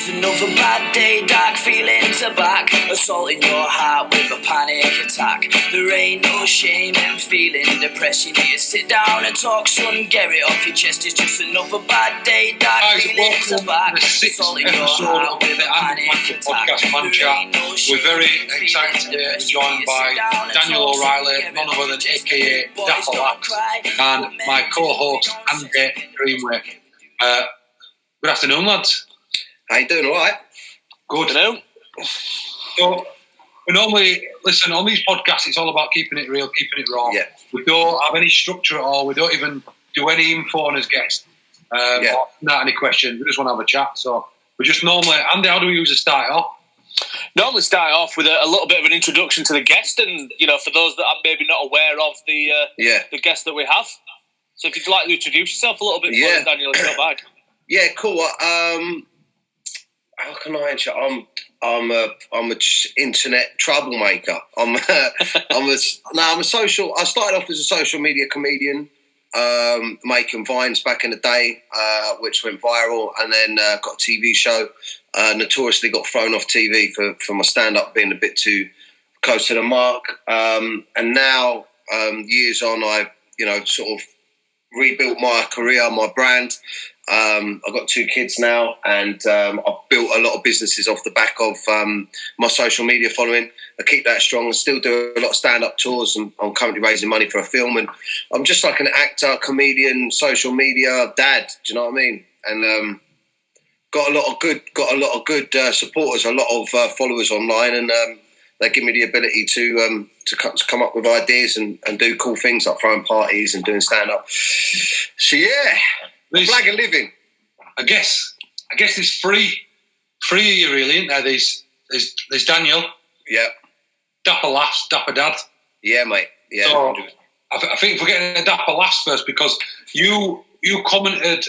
Just another bad day, dark feelings are back, assaulting your heart with a panic attack. There ain't no shame in feeling depressed. You need to sit down and talk, son, get it off your chest. It's just another bad day, dark feelings are back, assaulting your heart with a panic attack. We're very excited today to be joined by Daniel O'Reilly, none other than aka Dapper Laughs, and my co-host Andy Greenway. Good afternoon, lads. How you doing? All right? Good. Hello. So, we normally, listen, on these podcasts, it's all about keeping it real, keeping it raw. Yeah. We don't have any structure at all. We don't even do any info on as guests. Or not any questions. We just want to have a chat. So, we just normally, Andy, how do we usually start off? Normally start off with a little bit of an introduction to the guest, and for those that are maybe not aware of the guest that we have. So if you'd like to introduce yourself a little bit more, Daniel, it's not bad. Yeah, cool. How can I answer? I'm a internet troublemaker. I'm a social. I started off as a social media comedian, making vines back in the day, which went viral, and then got a TV show. Notoriously got thrown off TV for my stand-up being a bit too close to the mark. And now, years on, I've sort of rebuilt my career, my brand. I've got 2 kids now, and I've built a lot of businesses off the back of my social media following. I keep that strong and still do a lot of stand-up tours, and I'm currently raising money for a film. And I'm just like an actor, comedian, social media dad. Do you know what I mean? And got a lot of good supporters, a lot of followers online, and they give me the ability to come up with ideas and do cool things like throwing parties and doing stand-up. So yeah. Flag of living. I guess there's three of you really, isn't there? There's Daniel. Yeah. Dapper Laughs, Dapper Dad. Yeah, mate. Yeah. So, I think we're getting a Dapper Laughs first, because you commented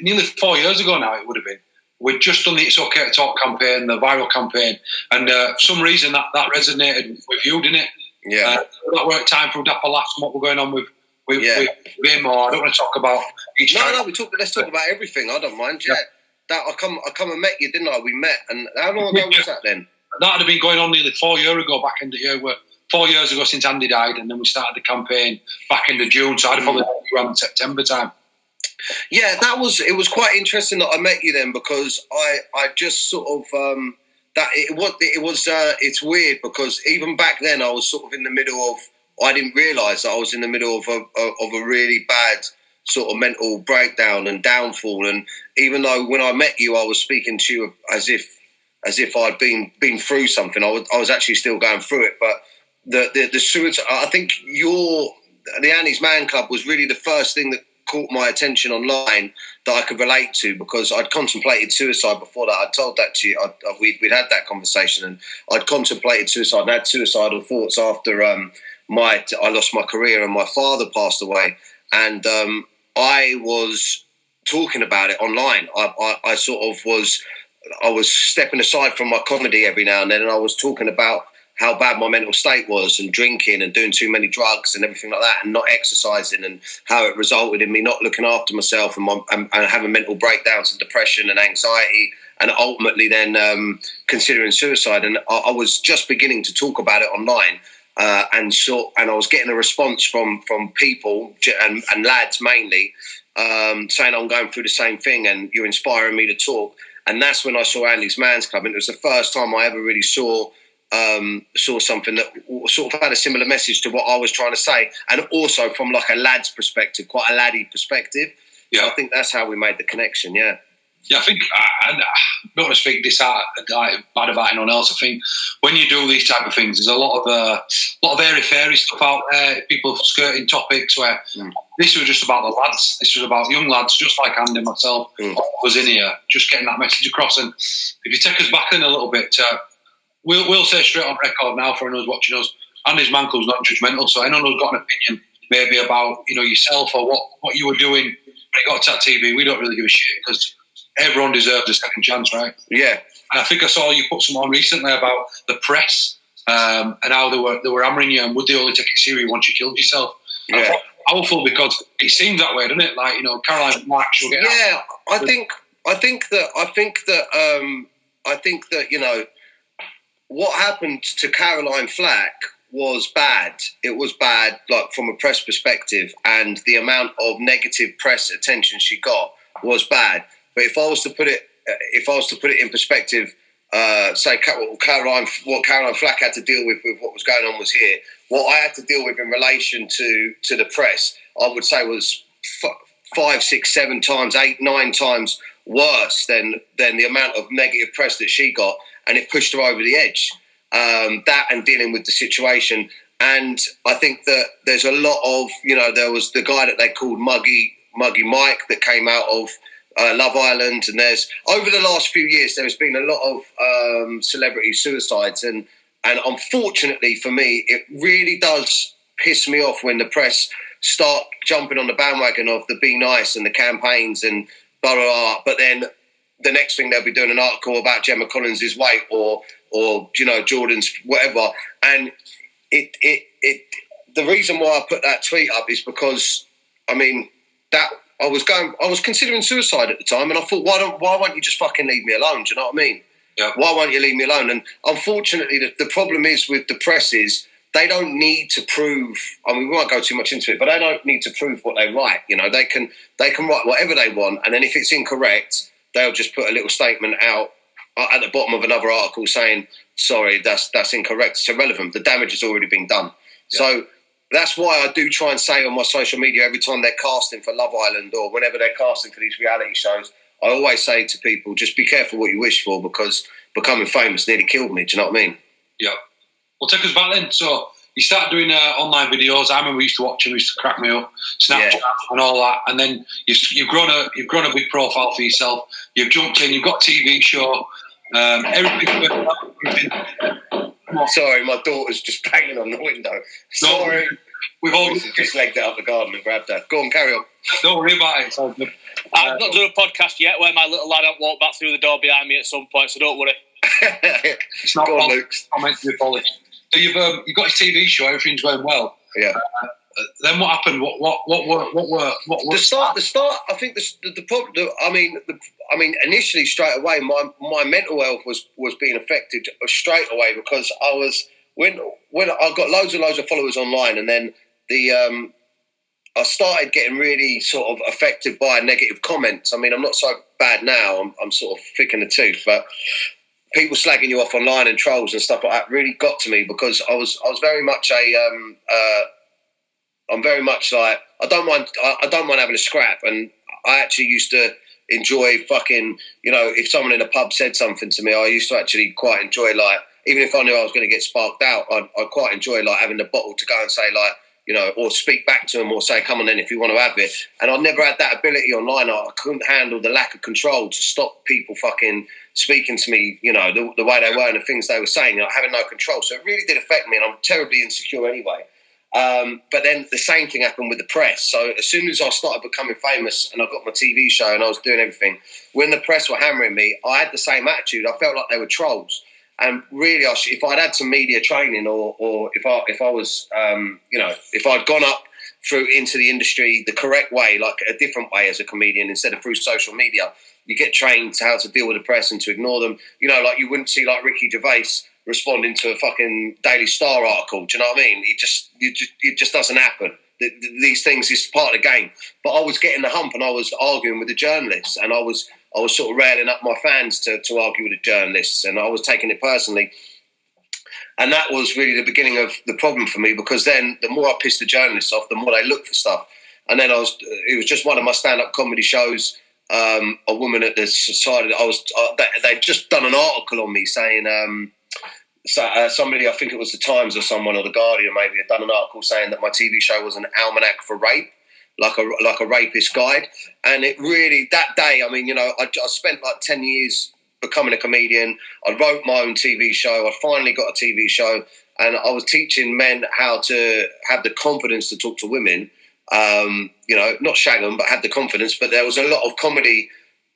nearly 4 years ago now, it would have been. We'd just done the It's Okay to Talk campaign, the viral campaign, and for some reason that resonated with you, didn't it? Yeah. That worked time for Dapper Laughs and what we're going on with him, or I don't want to talk about each time. No, let's talk about everything. I don't mind. Yeah. That I come and met you, didn't I? We met, and how long ago was that then? That had been going on nearly 4 years ago, back in the year. 4 years ago since Andy died, and then we started the campaign back in the June, so I'd probably around September time. Yeah, it was quite interesting that I met you then, because I just sort of it's weird, because even back then I was sort of in the middle of, I didn't realise that I was in the middle of a really bad sort of mental breakdown and downfall. And even though when I met you, I was speaking to you as if I'd been through something, I was actually still going through it. But the suicide, I think the ANDYSMANCLUB was really the first thing that caught my attention online that I could relate to, because I'd contemplated suicide before that. I told that to you. We'd had that conversation, and I'd contemplated suicide and had suicidal thoughts after I lost my career and my father passed away, and I was talking about it online. I was stepping aside from my comedy every now and then, and I was talking about how bad my mental state was, and drinking and doing too many drugs and everything like that, and not exercising, and how it resulted in me not looking after myself and having mental breakdowns and depression and anxiety, and ultimately then considering suicide. And I was just beginning to talk about it online. And I was getting a response from people and lads mainly, saying I'm going through the same thing and you're inspiring me to talk. And that's when I saw ANDYSMANCLUB, and it was the first time I ever really saw something that sort of had a similar message to what I was trying to say, and also from like a lad's perspective, quite a laddie perspective. Yeah, so I think that's how we made the connection. Yeah. Yeah, I think, I don't want to speak bad about anyone else. I think when you do these type of things, there's a lot of airy-fairy stuff out there, people skirting topics where this was just about the lads. This was about young lads, just like Andy and myself, was in here, just getting that message across. And if you take us back in a little bit, we'll say straight on record now for anyone who's watching us, ANDYSMANCLUB's not judgmental, so anyone who's got an opinion maybe about yourself or what you were doing when you got to that TV, we don't really give a shit, because everyone deserves a second chance, right? Yeah. And I think I saw you put some on recently about the press and how they were hammering you, and would they only take it seriously once you killed yourself? Yeah. I thought powerful, because it seems that way, doesn't it? Like, Caroline Marks will get out. I think I think that you know what happened to Caroline Flack was bad. It was bad, like from a press perspective, and the amount of negative press attention she got was bad. But if I was to put it in perspective, say what Caroline Flack had to deal with what was going on was here. What I had to deal with in relation to the press, I would say was 5, 6, 7 times, 8, 9 times worse than the amount of negative press that she got, and it pushed her over the edge. That and dealing with the situation. And I think that there's a lot of, you know, there was the guy that they called Muggy Mike that came out of Love Island, and there's over the last few years there has been a lot of celebrity suicides, and unfortunately for me it really does piss me off when the press start jumping on the bandwagon of the Be Nice and the campaigns and blah blah blah, but then the next thing they'll be doing an article about Gemma Collins' weight or you know Jordan's whatever. And it the reason why I put that tweet up is because I mean that I was considering suicide at the time, and I thought why won't you just fucking leave me alone? Do you know what I mean? Yeah. Why won't you leave me alone? And unfortunately the problem is with the press is they don't need to prove. I mean, we won't go too much into it, but they don't need to prove what they write. You know, they can write whatever they want, and then if it's incorrect, they'll just put a little statement out at the bottom of another article saying, "Sorry, that's incorrect. It's irrelevant. The damage has already been done." Yeah. So that's why I do try and say on my social media every time they're casting for Love Island or whenever they're casting for these reality shows, I always say to people, just be careful what you wish for, because becoming famous nearly killed me. Do you know what I mean? Yeah. Well, take us back then. So you started doing online videos. I remember we used to watch them. Used to crack me up. Snapchat and all that. And then you've grown a big profile for yourself. You've jumped in. You've got a TV show. Everything. Sorry, my daughter's just banging on the window. Sorry. We've all just legged it up the garden and grabbed her. Go on, carry on. Don't worry about it. I've not done a podcast yet where my little lad won't walk back through the door behind me at some point, so don't worry. It's not Go on, Luke. I'm meant to be polished. So you've got your TV show. Everything's going well. Yeah. Then what happened? What were the start? I think the problem. I mean, initially straight away, my mental health was being affected straight away because I was when I got loads of followers online, and then I started getting really sort of affected by negative comments. I mean, I'm not so bad now. I'm sort of thick in the tooth, but people slagging you off online and trolls and stuff like that really got to me because I was very much I'm very much like I don't mind having a scrap, and I actually used to enjoy fucking, you know, if someone in a pub said something to me, I used to actually quite enjoy, like, even if I knew I was going to get sparked out, I'd quite enjoy like having the bottle to go and say, like, you know, or speak back to them or say, come on then if you want to have it. And I never had that ability online. I couldn't handle the lack of control to stop people fucking speaking to me, you know, the way they were and the things they were saying, like, having no control. So it really did affect me, and I'm terribly insecure anyway. But then the same thing happened with the press. So as soon as I started becoming famous and I got my TV show and I was doing everything, when the press were hammering me, I had the same attitude. I felt like they were trolls. And really, if I'd had some media training, or if I was, you know, if I'd gone up through into the industry the correct way, like a different way as a comedian, instead of through social media, you get trained to how to deal with the press and to ignore them. You know, like you wouldn't see like Ricky Gervais responding to a fucking Daily Star article. Do you know what I mean? It just doesn't happen. These things is part of the game. But I was getting the hump, and I was arguing with the journalists, and I was sort of railing up my fans to argue with the journalists, and I was taking it personally. And that was really the beginning of the problem for me, because then the more I pissed the journalists off, the more they looked for stuff. And then it was just one of my stand-up comedy shows. A woman at the society, they'd just done an article on me saying, somebody, I think it was the Times or someone, or the Guardian maybe, had done an article saying that my TV show was an almanac for rape, like a rapist guide. And it really, that day, I mean, you know, I spent like 10 years becoming a comedian. I wrote my own TV show. I finally got a TV show, and I was teaching men how to have the confidence to talk to women. You know, not shag them, but have the confidence. But there was a lot of comedy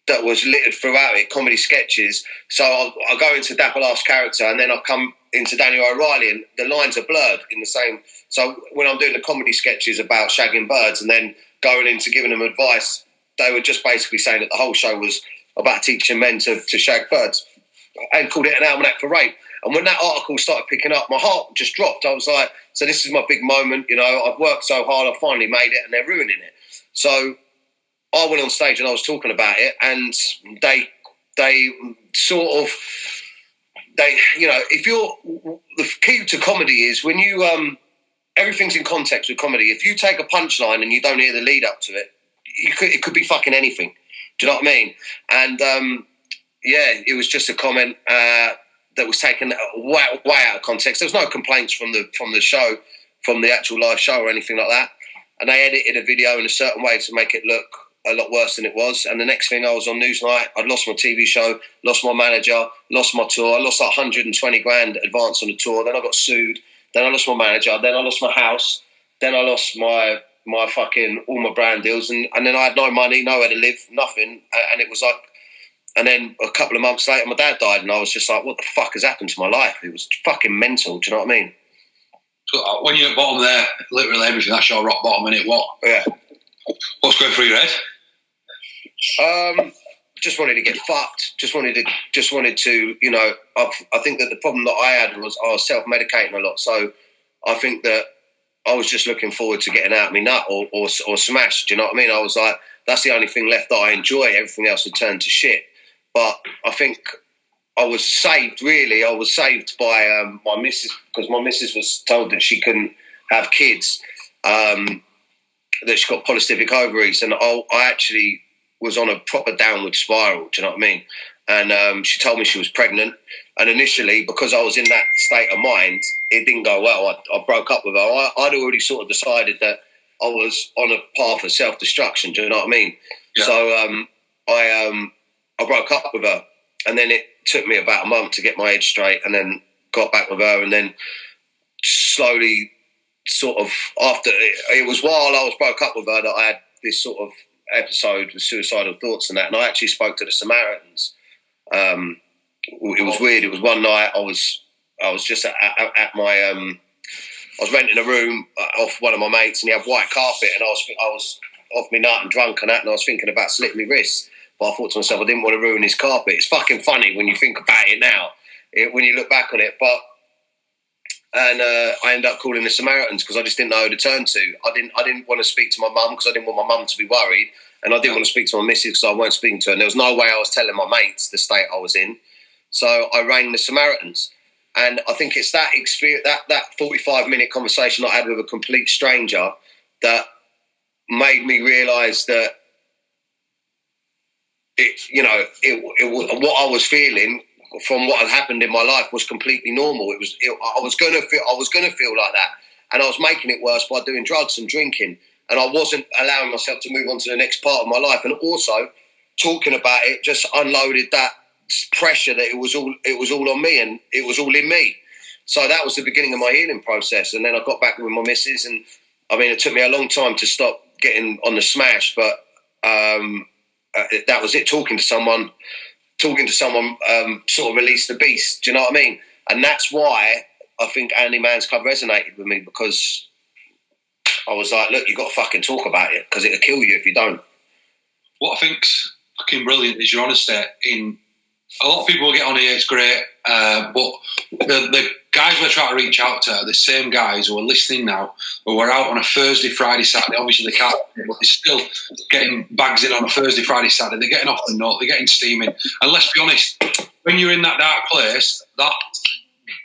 that was littered throughout it, comedy sketches. So I'll go into Dapper Laughs' character, and then I'll come into Daniel O'Reilly, and the lines are blurred in the same. So when I'm doing the comedy sketches about shagging birds and then going into giving them advice, they were just basically saying that the whole show was about teaching men to shag birds, and called it an almanac for rape. And when that article started picking up, my heart just dropped. I was like, so this is my big moment, you know, I've worked so hard, I've finally made it, and they're ruining it. So I went on stage and I was talking about it, and they sort of, you know, if you're, the key to comedy is when you, everything's in context with comedy. If you take a punchline and you don't hear the lead up to it, it could be fucking anything. Do you know what I mean? And yeah, it was just a comment that was taken way out of context. There was no complaints from the show, from the actual live show or anything like that. And they edited a video in a certain way to make it look a lot worse than it was. And the next thing, I was on Newsnight. I'd lost my TV show, lost my manager, lost my tour. I lost like 120 grand advance on the tour. Then I got sued. Then I lost my manager. Then I lost my house. Then I lost my fucking, all my brand deals. And then I had no money, nowhere to live, nothing. And it was like, and then a couple of months later, my dad died. And I was just like, what the fuck has happened to my life? It was fucking mental. Do you know what I mean? So when you're at bottom there, literally everything, that's your rock bottom, innit? What? Yeah. What's going through your head? Just wanted to get fucked. Just wanted to, you know, I think that the problem that I had was I was self-medicating a lot. So I think that I was just looking forward to getting out of my nut or smashed. Do you know what I mean? I was like, that's the only thing left that I enjoy. Everything else had turned to shit. But I think I was saved, really. I was saved by my missus, because my missus was told that she couldn't have kids, that she got polycystic ovaries. And I actually was on a proper downward spiral, do you know what I mean? And she told me she was pregnant. And initially, because I was in that state of mind, it didn't go well. I broke up with her. I'd already sort of decided that I was on a path of self-destruction, do you know what I mean? Yeah. So I broke up with her. And then it took me about a month to get my head straight, and then got back with her. And then slowly, sort of, after, it was while I was broke up with her that I had this sort of episode with suicidal thoughts and that. And I actually spoke to the Samaritans. It was weird. It was one night I was just at my I was renting a room off one of my mates, and he had white carpet, and I was off my nut and drunk and that, and I was thinking about slitting my wrists. But I thought to myself, I didn't want to ruin his carpet. It's fucking funny when you think about it now, when you look back on it. And I ended up calling the Samaritans because I just didn't know who to turn to. I didn't want to speak to my mum because I didn't want my mum to be worried, and I didn't want to speak to my missus because I weren't speaking to her. And there was no way I was telling my mates the state I was in. So I rang the Samaritans, and I think it's that experience, that 45-minute conversation I had with a complete stranger, that made me realise that what I was feeling from what had happened in my life was completely normal. I was going to feel like that, and I was making it worse by doing drugs and drinking, and I wasn't allowing myself to move on to the next part of my life. And also, talking about it just unloaded that pressure that it was all on me, and it was all in me. So that was the beginning of my healing process. And then I got back with my missus, and I mean, it took me a long time to stop getting on the smash, but that was it. Talking to someone sort of released the beast. Do you know what I mean? And that's why I think ANDYSMANCLUB resonated with me, because I was like, look, you got to fucking talk about it, because it'll kill you if you don't. What I think's fucking brilliant is your honesty. In a lot of people will get on here, it's great, but the guys we're trying to reach out to are the same guys who are listening now, who are out on a Thursday, Friday, Saturday. Obviously they can't, but they're still getting bags in on a Thursday, Friday, Saturday. They're getting off the nut, they're getting steaming. And let's be honest, when you're in that dark place, that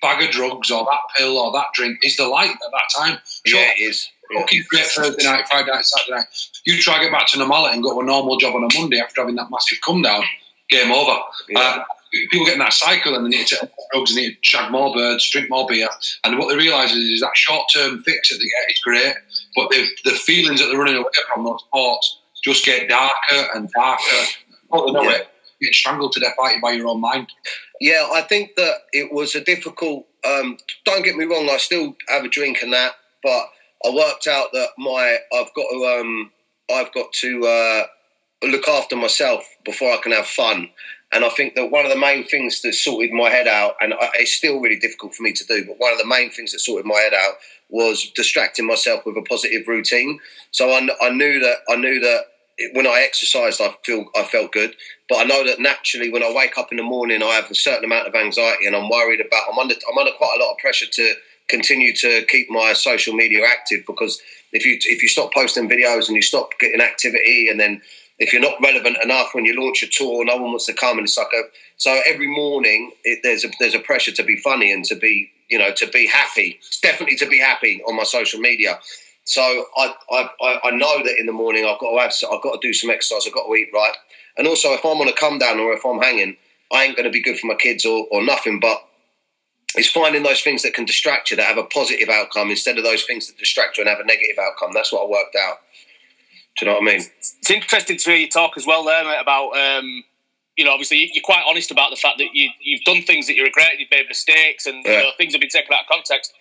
bag of drugs or that pill or that drink is the light at that time. Sure, yeah, it is. Fucking great Thursday night, Friday night, Saturday night. You try to get back to normality and go to a normal job on a Monday after having that massive come down, game over. Yeah. People get in that cycle, and they need to take drugs, and they need to shag more birds, drink more beer. And what they realise is that short-term fix that they get is great, but the feelings that they're running away from, those thoughts, just get darker and darker. Oh, they know it. You get strangled to death by your own mind. Yeah, I think that it was a difficult... don't get me wrong, I still have a drink and that, but I worked out that I've got to look after myself before I can have fun. And I think that one of the main things that sorted my head out, and it's still really difficult for me to do, but one of the main things that sorted my head out was distracting myself with a positive routine. So I knew that when I exercised, I felt good. But I know that naturally, when I wake up in the morning, I have a certain amount of anxiety, and I'm worried about. I'm under quite a lot of pressure to continue to keep my social media active, because if you stop posting videos and you stop getting activity, and then if you're not relevant enough when you launch a tour, no one wants to come, and it's like so every morning there's a pressure to be funny and to be happy. It's definitely to be happy on my social media. So I know that in the morning I've got to do some exercise, I've got to eat right, and also if I'm on a come down or if I'm hanging, I ain't going to be good for my kids or nothing. But it's finding those things that can distract you, that have a positive outcome, instead of those things that distract you and have a negative outcome. That's what I worked out. Do you know what I mean? It's interesting to hear you talk as well there, mate, about obviously you're quite honest about the fact that you've done things that you regret, you've made mistakes, and things have been taken out of context.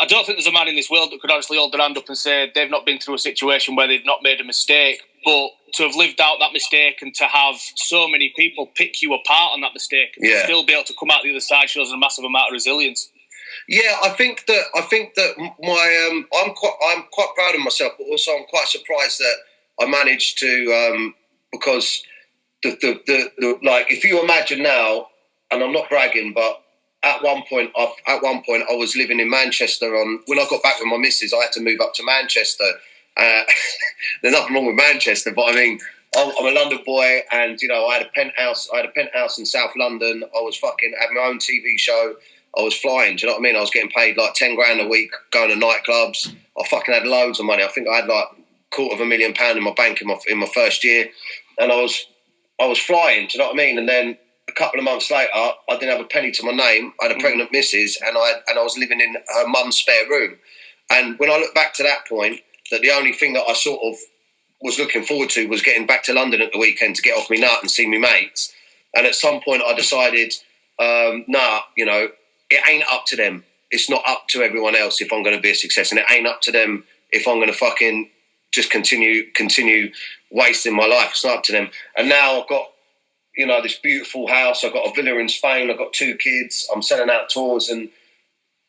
I don't think there's a man in this world that could honestly hold their hand up and say they've not been through a situation where they've not made a mistake. But to have lived out that mistake and to have so many people pick you apart on that mistake, and to still be able to come out the other side shows a massive amount of resilience. Yeah, I think that my I'm quite proud of myself, but also I'm quite surprised that I managed to because the like, if you imagine now, and I'm not bragging, but at one point I was living in Manchester. When I got back with my missus, I had to move up to Manchester. There's nothing wrong with Manchester, but I mean, I'm a London boy, and I had a penthouse in South London. I was had my own TV show. I was flying. Do you know what I mean? I was getting paid like 10 grand a week, going to nightclubs. I fucking had loads of money. I think I had like £250,000 in my bank in my first year, and I was flying. Do you know what I mean? And then a couple of months later, I didn't have a penny to my name. I had a pregnant missus, and I was living in her mum's spare room. And when I look back to that point, that the only thing that I sort of was looking forward to was getting back to London at the weekend to get off me nut and see me mates. And at some point, I decided, it ain't up to them. It's not up to everyone else if I'm going to be a success, and it ain't up to them if I'm going to fucking just continue wasting my life. It's not up to them. And now I've got this beautiful house. I've got a villa in Spain. I've got 2 kids. I'm selling out tours, and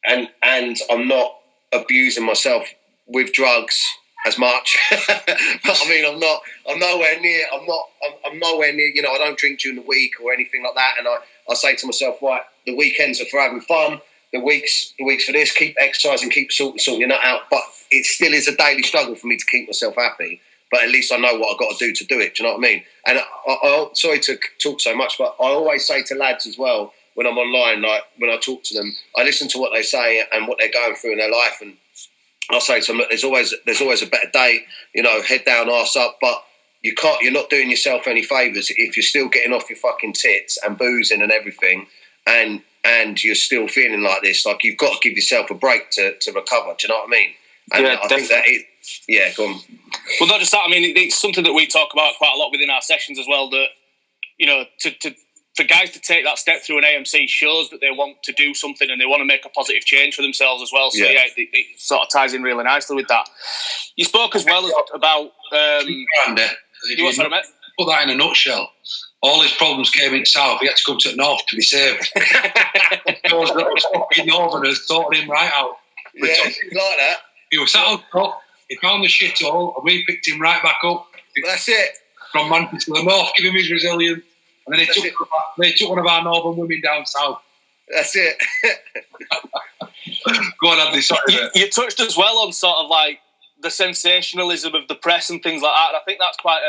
I'm not abusing myself with drugs as much. But I mean, I'm nowhere near. I'm nowhere near. I don't drink during the week or anything like that. And I say to myself, right, the weekends are for having fun. The weeks for this. Keep exercising. Keep sorting your nut out. But it still is a daily struggle for me to keep myself happy. But at least I know what I've got to do to do it. Do you know what I mean? And I sorry to talk so much, but I always say to lads as well, when I'm online, like when I talk to them, I listen to what they say and what they're going through in their life, and I'll say to them, look, there's always a better day. Head down, arse up. But you're not doing yourself any favours if you're still getting off your fucking tits and boozing and everything, and you're still feeling like this. Like, you've got to give yourself a break to recover. Do you know what I mean? And yeah, I think that yeah, go on. Well, not just that. I mean, it's something that we talk about quite a lot within our sessions as well. That for guys to take that step through an AMC shows that they want to do something and they want to make a positive change for themselves as well. So it sort of ties in really nicely with that. You spoke as well about. Put that in a nutshell. All his problems came in south. He had to come to the north to be saved. Those fucking northerners sorted him right out. Yeah, like that. He was sat on top. He found the shithole, and we picked him right back up. That's it. From Manchester to the north, give him his resilience. And then they took one of our northern women down south. That's it. Go on, Andy. Sorry. You touched as well on sort of like the sensationalism of the press and things like that. And I think that's quite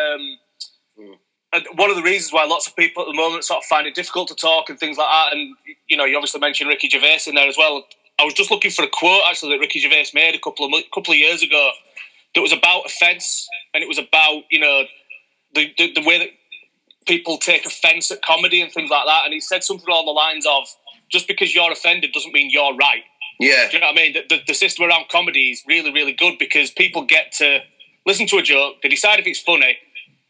one of the reasons why lots of people at the moment sort of find it difficult to talk and things like that. And you obviously mentioned Ricky Gervais in there as well. I was just looking for a quote actually that Ricky Gervais made a couple of years ago. That was about offence, and it was about the way that people take offence at comedy and things like that. And he said something along the lines of, just because you're offended doesn't mean you're right. Yeah. Do you know what I mean? The system around comedy is really, really good because people get to listen to a joke, they decide if it's funny.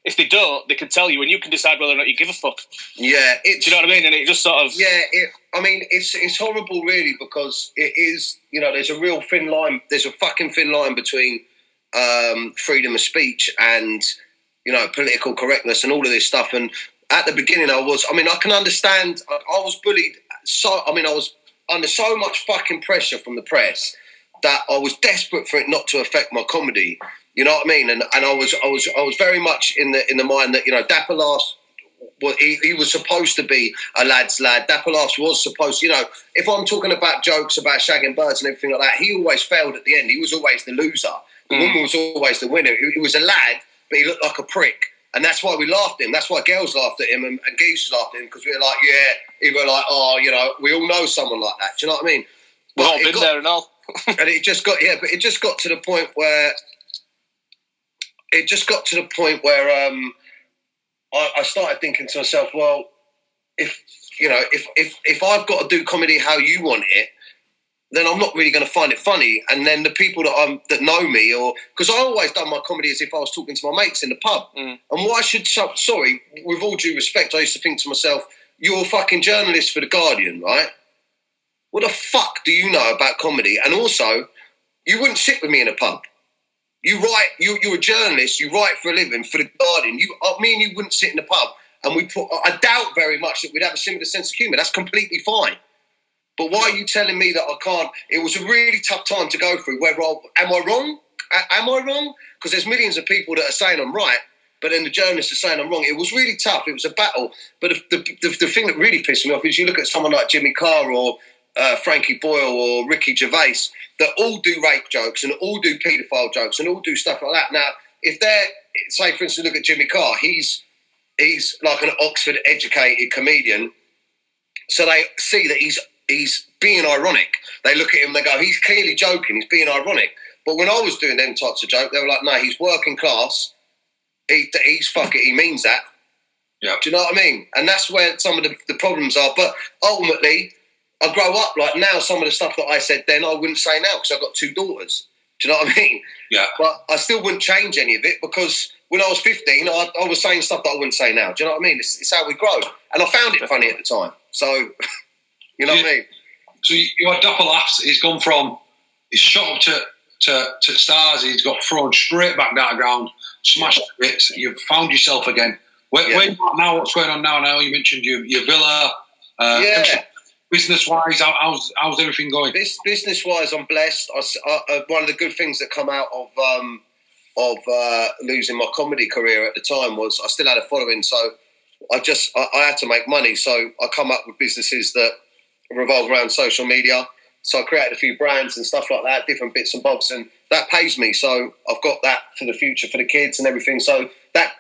If they don't, they can tell you, and you can decide whether or not you give a fuck. Yeah. Do you know what I mean? And it just sort of... Yeah, it's horrible, really, because it is, there's a real thin line. There's a fucking thin line between freedom of speech and, political correctness and all of this stuff. And at the beginning, I can understand. I was bullied. I was under so much fucking pressure from the press that I was desperate for it not to affect my comedy. You know what I mean? And I was very much in the mind that, you know, Dapper Laughs, well, he was supposed to be a lad's lad. Dapper Laughs was supposed, you know, if I'm talking about jokes about shagging birds and everything like that, he always failed at the end. He was always the loser. The woman was always the winner. He was a lad, but he looked like a prick. And that's why we laughed at him. That's why girls laughed at him and geezers laughed at him, because we were like, he were like, oh, you know, we all know someone like that. Do you know what I mean? We've all been there and all. And it just got, but it just got to the point where, I started thinking to myself, well, if I've got to do comedy how you want it, then I'm not really going to find it funny. And then the people that know me, or because I always done my comedy as if I was talking to my mates in the pub. And why should, sorry, with all due respect, I used to think to myself, you're a fucking journalist for The Guardian, right? What the fuck do you know about comedy? And also, you wouldn't sit with me in a pub. You write, you're a journalist, you write for a living for The Guardian. Me and you wouldn't sit in the pub, and I doubt very much that we'd have a similar sense of humour. That's completely fine. But why are you telling me that I can't? It was a really tough time to go through. Am I wrong? Am I wrong? Because there's millions of people that are saying I'm right, but then the journalists are saying I'm wrong. It was really tough. It was a battle. But the thing that really pissed me off is you look at someone like Jimmy Carr or Frankie Boyle or Ricky Gervais that all do rape jokes and all do paedophile jokes and all do stuff like that. Now, if they're, say, for instance, look at Jimmy Carr, he's like an Oxford-educated comedian, so they see that he's being ironic. They look at him and they go, he's clearly joking, he's being ironic. But when I was doing them types of jokes, they were like, no, he's working class, he's fuck it, he means that. Yeah. Do you know what I mean? And that's where some of the problems are. But ultimately, I grow up, like now, some of the stuff that I said then, I wouldn't say now because I've got 2 daughters. Do you know what I mean? Yeah. But I still wouldn't change any of it because when I was 15, I was saying stuff that I wouldn't say now. Do you know what I mean? It's how we grow. And I found it funny at the time. So, you know what I mean? So you had Dapper Laughs, he's gone from, he's shot up to stars, he's got thrown straight back down the ground, smashed to bits, you've found yourself again. Where you at now? What's going on now? Now you mentioned your villa. Business-wise, how's everything going? Business-wise, I'm blessed. One of the good things that come out of losing my comedy career at the time was I still had a following, so I had to make money. So I come up with businesses that revolve around social media. So I created a few brands and stuff like that, different bits and bobs, and that pays me. So I've got that for the future for the kids and everything. So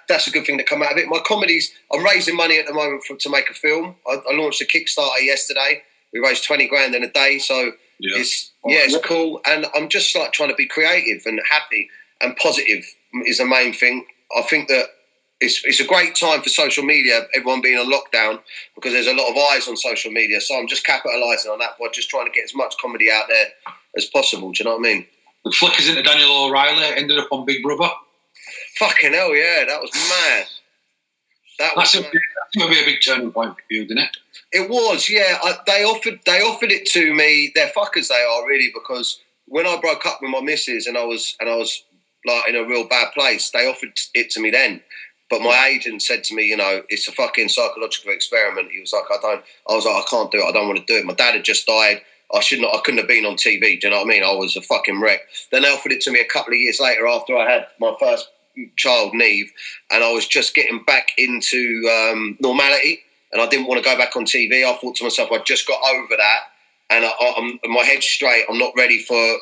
that's a good thing to come out of it. My comedies, I'm raising money at the moment to make a film. I launched a Kickstarter yesterday. We raised 20 grand in a day. So it's cool. And I'm just like trying to be creative and happy and positive is the main thing. I think that it's a great time for social media, everyone being on lockdown, because there's a lot of eyes on social media. So I'm just capitalising on that by just trying to get as much comedy out there as possible. Do you know what I mean? The flickers into Daniel O'Reilly ended up on Big Brother. Fucking hell, yeah, that was mad. That's going to be a big turning point for you, didn't it? It was, yeah. They offered it to me. They're fuckers, they are, really, because when I broke up with my missus and I was like in a real bad place, they offered it to me then. But my agent said to me, you know, it's a fucking psychological experiment. He was like, I was like, I can't do it. I don't want to do it. My dad had just died. I couldn't have been on TV. Do you know what I mean? I was a fucking wreck. Then they offered it to me a couple of years later after I had my first child, Neve, and I was just getting back into normality, and I didn't want to go back on TV. I thought to myself, I just got over that, and I'm my head's straight. I'm not ready for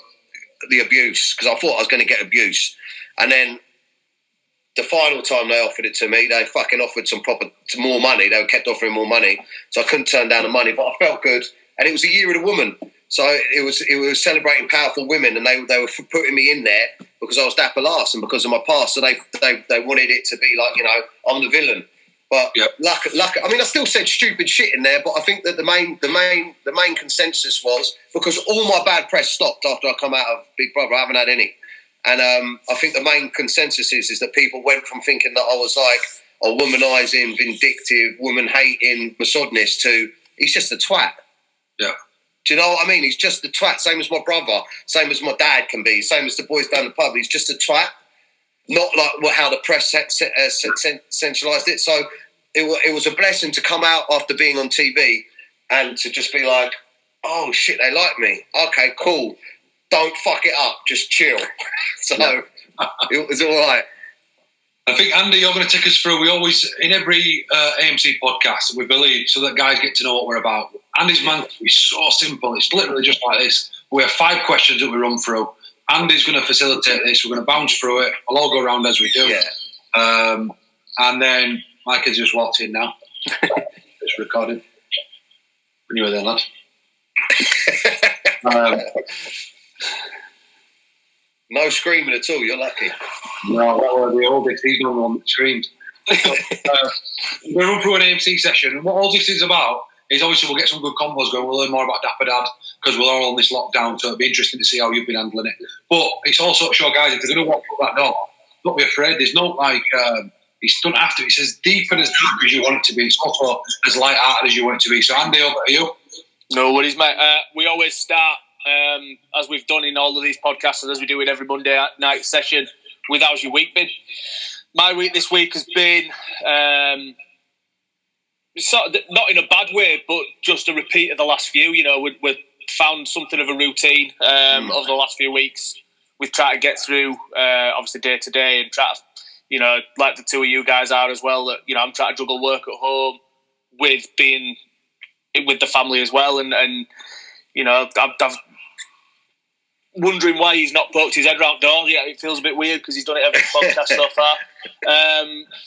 the abuse, because I thought I was going to get abuse. And then the final time they offered it to me, they fucking offered some more money. They kept offering more money, so I couldn't turn down the money. But I felt good, and it was the year of the woman, so it was celebrating powerful women, and they were putting me in there because I was Dapper Laughs and because of my past. So they wanted it to be like, you know, I'm the villain. But luck. I mean, I still said stupid shit in there, but I think that the main consensus was, because all my bad press stopped after I come out of Big Brother. I haven't had any. And I think the main consensus is that people went from thinking that I was like a womanising, vindictive, woman-hating misogynist to he's just a twat. Yeah. Do you know what I mean? He's just a twat, same as my brother, same as my dad can be, same as the boys down the pub. He's just a twat. Not like how the press centralised it. So it was a blessing to come out after being on TV and to just be like, oh, shit, they like me. Okay, cool. Don't fuck it up. Just chill. So It was all right. I think, Andy, you're going to take us through. We always, in every AMC podcast, we believe, so that guys get to know what we're about. Andy's man is so simple. It's literally just like this. We have 5 questions that we run through. Andy's going to facilitate this. We're going to bounce through it. I'll all go around as we do. Yeah. And then Mike has just walked in now. It's recorded. When you were there, lad. No screaming at all, you're lucky. No, that was the oldest. He's not the one that screamed. We're run through an AMC session, and what all this is about is obviously we'll get some good combos going. We'll learn more about Dapper Dad because we're all on this lockdown, so it'll be interesting to see how you've been handling it. But it's also to show guys, if they're going to walk through that door, don't be afraid. There's no like, it doesn't have to. It's as deep and as deep as you want it to be. It's also as light-hearted as you want it to be. So Andy, over to you. No worries, mate. We always start, as we've done in all of these podcasts and as we do in every Monday night session, with how's your week been? My week this week has been sort of not in a bad way, but just a repeat of the last few. You know, we've found something of a routine over the last few weeks. We've tried to get through, obviously, day to day and try to, you know, like the two of you guys are as well, that, you know, I'm trying to juggle work at home with being with the family as well. And you know, I've wondering why he's not poked his head round door. Yeah, it feels a bit weird because he's done it every podcast so far.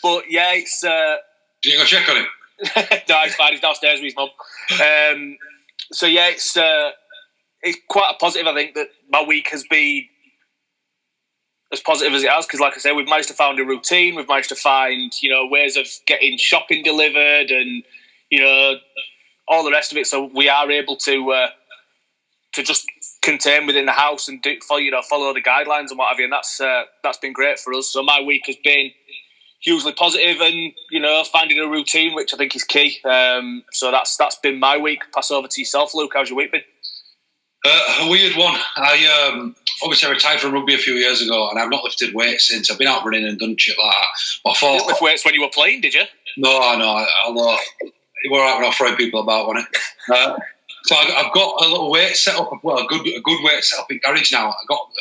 But yeah, it's... Did you go check on him? No, he's fine. He's downstairs with his mum. So yeah, it's quite a positive. I think that my week has been as positive as it has because, like I say, we've managed to find a routine. We've managed to find, you know, ways of getting shopping delivered and, you know, all the rest of it. So we are able to just contain within the house and follow the guidelines and what have you. And that's been great for us. So my week has been hugely positive and, you know, finding a routine, which I think is key. So that's been my week. Pass over to yourself, Luke. How's your week been? A weird one. I obviously retired from rugby a few years ago, and I've not lifted weights since. I've been out running and done shit like that. But I thought, you didn't lift weights when you were playing, did you? No. Although it were alright when I was throwing people about, wasn't it? So I've got a little weight set up. Well, a good weight set up in garage now. I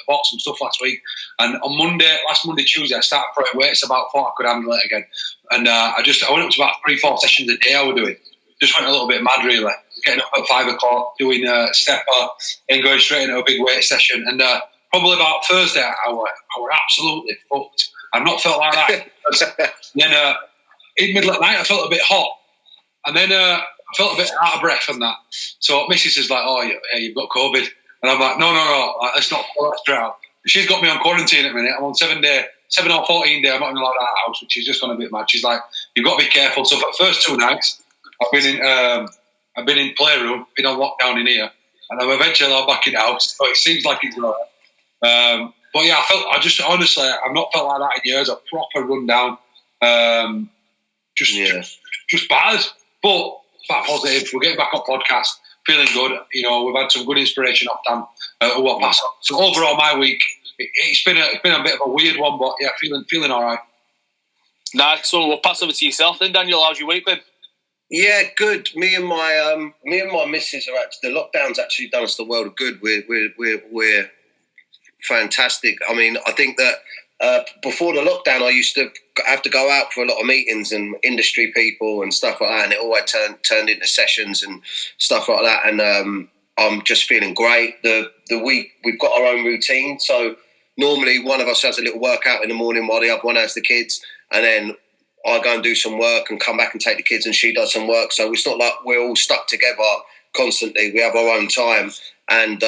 bought some stuff last week, and on last Monday, Tuesday, I started throwing weights. About thought I could handle it again, and I went up to about 3-4 sessions a day. I was doing. Just went a little bit mad, really. Getting up at 5 o'clock, doing a stepper, and going straight into a big weight session. And probably about Thursday, I were absolutely fucked. I've not felt like that. Then in the middle of the night, I felt a bit hot, and then I felt a bit out of breath from that. So Mrs. is like, "Oh, yeah, you've got COVID," and I'm like, "No, let's not pull that straight out." She's got me on quarantine at the minute. I'm on 7 or 14 day. I'm not even allowed out of the house, which is just gone a bit mad. She's like, "You've got to be careful." So for the first 2 nights, I've been in playroom, been on lockdown in here, and I'm eventually back in the house. So it seems like it's all right. But yeah, honestly, I've not felt like that in years. A proper rundown, just bad, but positive. We're getting back on podcast, feeling good. You know, we've had some good inspiration off Dan who will pass on. So overall, my week, it's been a bit of a weird one, but yeah, feeling all right. Nice. So we'll pass over to yourself then, Daniel. How's your week been? Yeah, good. Me and my missus are the lockdown's actually done us the world of good. We're fantastic. I mean, I think that before the lockdown, I used to have to go out for a lot of meetings and industry people and stuff like that, and it all turned into sessions and stuff like that. And I'm just feeling great. The week we've got our own routine, so normally one of us has a little workout in the morning while the other one has the kids, and then I go and do some work and come back and take the kids and she does some work. So it's not like we're all stuck together constantly. We have our own time. And,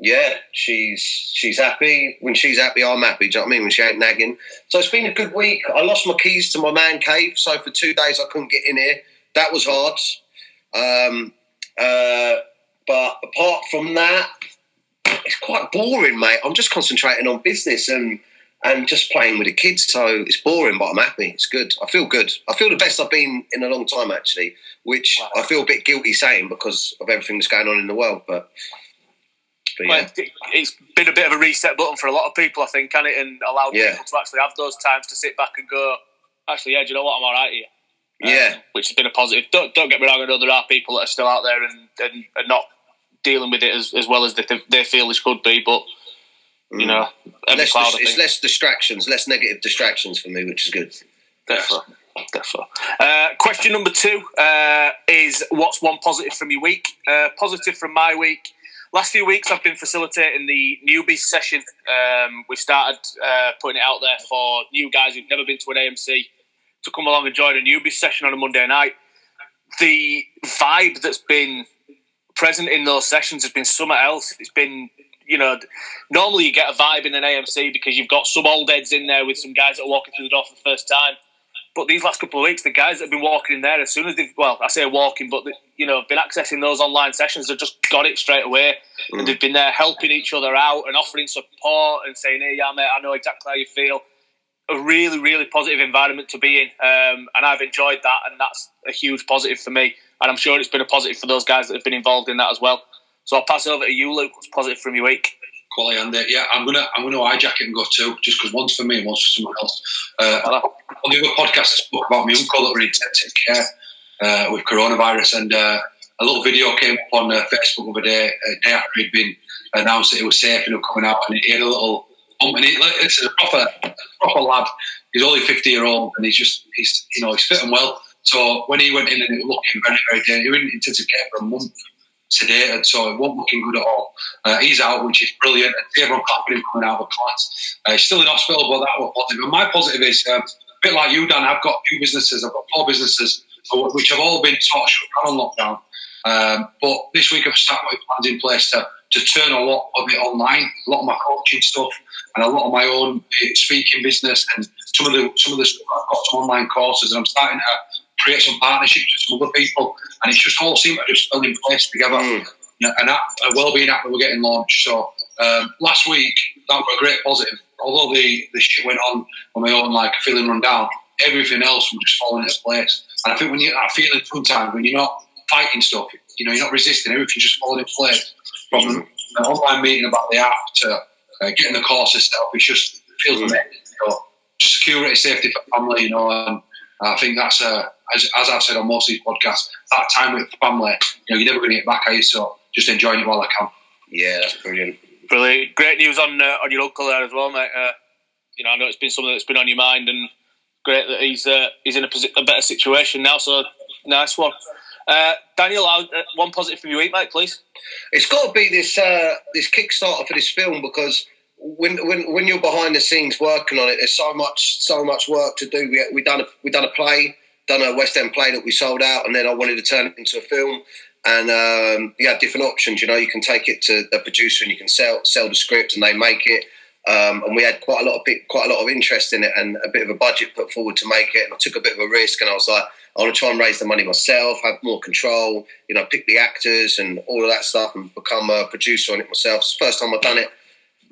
yeah, she's happy. When she's happy, I'm happy. Do you know what I mean? When she ain't nagging. So it's been a good week. I lost my keys to my man cave. So for 2 days, I couldn't get in here. That was hard. But apart from that, it's quite boring, mate. I'm just concentrating on business and just playing with the kids, so it's boring, but I'm happy. It's good. I feel good. I feel the best I've been in a long time, actually, which I feel a bit guilty saying because of everything that's going on in the world. But yeah. Well, it's been a bit of a reset button for a lot of people, I think, can it? And allowed people to actually have those times to sit back and go, actually, yeah, do you know what? I'm all right here. Yeah. Which has been a positive. Don't get me wrong, I know there are people that are still out there and not dealing with it as well as they feel it could be, but You know, it's less distractions, less negative distractions for me, which is good. Definitely. Question number 2 is, what's one positive from your week? Positive from my week. Last few weeks I've been facilitating the newbies session. We've started putting it out there for new guys who've never been to an AMC to come along and join a newbies session on a Monday night. The vibe that's been present in those sessions has been something else. It's been, you know, normally you get a vibe in an AMC because you've got some old heads in there with some guys that are walking through the door for the first time. But these last couple of weeks, the guys that have been walking in there, as soon as they've, well, I say walking, but been accessing those online sessions, they've just got it straight away. And they've been there helping each other out and offering support and saying, hey, yeah, mate, I know exactly how you feel. A really, really positive environment to be in. And I've enjoyed that, and that's a huge positive for me. And I'm sure it's been a positive for those guys that have been involved in that as well. So I'll pass it over to you, Luke. What's positive from your week? Quality, Andy. Yeah, I'm gonna hijack it and go 2, just because one's for me and one's for someone else. On the other podcast, I spoke about my uncle that were in intensive care with coronavirus, and a little video came up on Facebook the other day, a day after he'd been announced that it was safe and coming out, and he had a little bump, and it's a proper lad. He's only 50-year-old, and he's fit and well. So when he went in, and it was looking very, very dangerous. He was in intensive care for a month, sedated, so it wasn't looking good at all. He's out, which is brilliant. Everyone clapping him coming out of the class. He's still in hospital, but that was positive. And my positive is, a bit like you, Dan, I've got 2 businesses. I've got 4 businesses, which have all been sort of shut down on lockdown. But this week I've started putting plans in place to turn a lot of it online, a lot of my coaching stuff, and a lot of my own speaking business, and some of the stuff. I've got some online courses, and I'm starting to create some partnerships with some other people, and it's just all seemed to just fell in place together. And a wellbeing app that we're getting launched. So last week that was a great positive. Although the shit went on my own, like feeling run down, everything else was just falling into place. And I think when you get that feeling sometimes, when you're not fighting stuff, you're not resisting, everything's just falling in place. From an online meeting about the app to getting the courses set up, it just feels amazing. Security, safety for family, and I think that's as I've said on most of these podcasts, that time with family, you're never going to get back, are you? So just enjoying it while I can. Yeah, that's brilliant. Brilliant. Great news on your uncle there as well, mate. I know it's been something that's been on your mind, and great that he's in a better situation now. So nice one. Daniel, one positive from your week, mate, please. It's got to be this Kickstarter for this film, because when you're behind the scenes working on it, there's so much work to do. We done a play, done a West End play that we sold out, and then I wanted to turn it into a film. And you have different options. You can take it to a producer and you can sell the script, and they make it. And we had quite a lot of interest in it, and a bit of a budget put forward to make it. And I took a bit of a risk, and I was like, I want to try and raise the money myself, have more control, pick the actors and all of that stuff, and become a producer on it myself. It's the first time I've done it.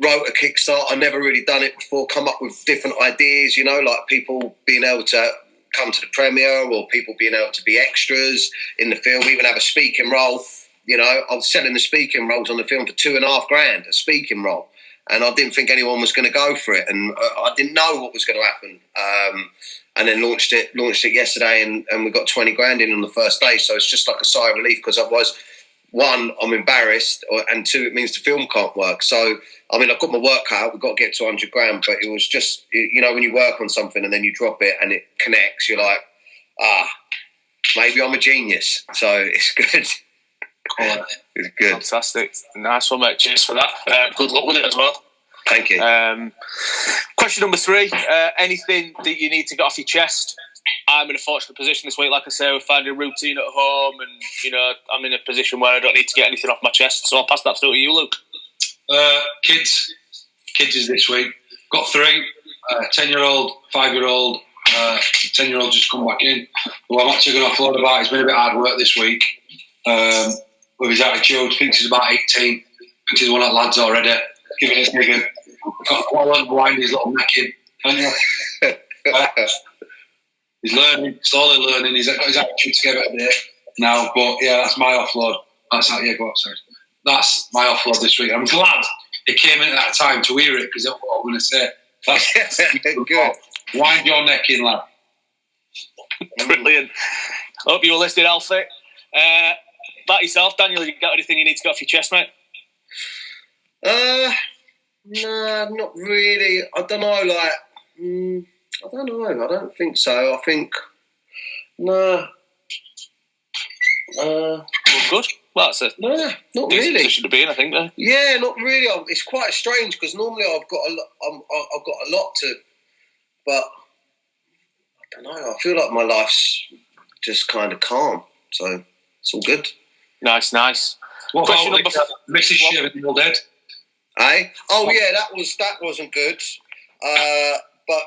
Wrote a Kickstarter. I've never really done it before. Come up with different ideas, like people being able to come to the premiere, or people being able to be extras in the film, even have a speaking role. I was selling the speaking roles on the film for $2,500 a speaking role, and I didn't think anyone was going to go for it, and I didn't know what was going to happen. And then launched it yesterday, and we got 20 grand in on the first day. So it's just like a sigh of relief, because otherwise, 1, I'm embarrassed, and 2, it means the film can't work. So, I've got my work cut out. We've got to get to 100 grand, but it was just, when you work on something and then you drop it and it connects, you're like, maybe I'm a genius. So it's good. It's good. Fantastic. Nice one, mate. Cheers for that. Good luck with it as well. Thank you. Question number 3. Anything that you need to get off your chest? I'm in a fortunate position this week. Like I say, we're finding a routine at home, and I'm in a position where I don't need to get anything off my chest. So I'll pass that through to you, Luke. Kids is this week. Got 3, 10-year-old, 5-year-old. 10-year-old just come back in. Well, I'm actually going to offload about. It's been a bit hard work this week with his attitude. Thinks he's about 18. Thinks he's one of the lads already. Giving his nigga. Got to wind his little neck in. He's learning, slowly learning. He's got his attitude together today now. But yeah, that's my offload. That's my offload this week. I'm glad it came in at that time to hear it, because that's what I'm going to say. That's good. Wind your neck in, lad. Brilliant. Hope you were listening, Alfie. About yourself, Daniel, you got anything you need to get off your chest, mate? No, not really. I don't know, like, I don't know. I don't think so. I think, no. Good. Well, that's a no, not really. Position to be in, I think. Yeah, not really. It's quite strange because normally I've got a lot to, but I don't know. I feel like my life's just kind of calm, so it's all good. Nice. What question about Mrs. Sheridan All Dead? Eh? Oh yeah, that wasn't good. But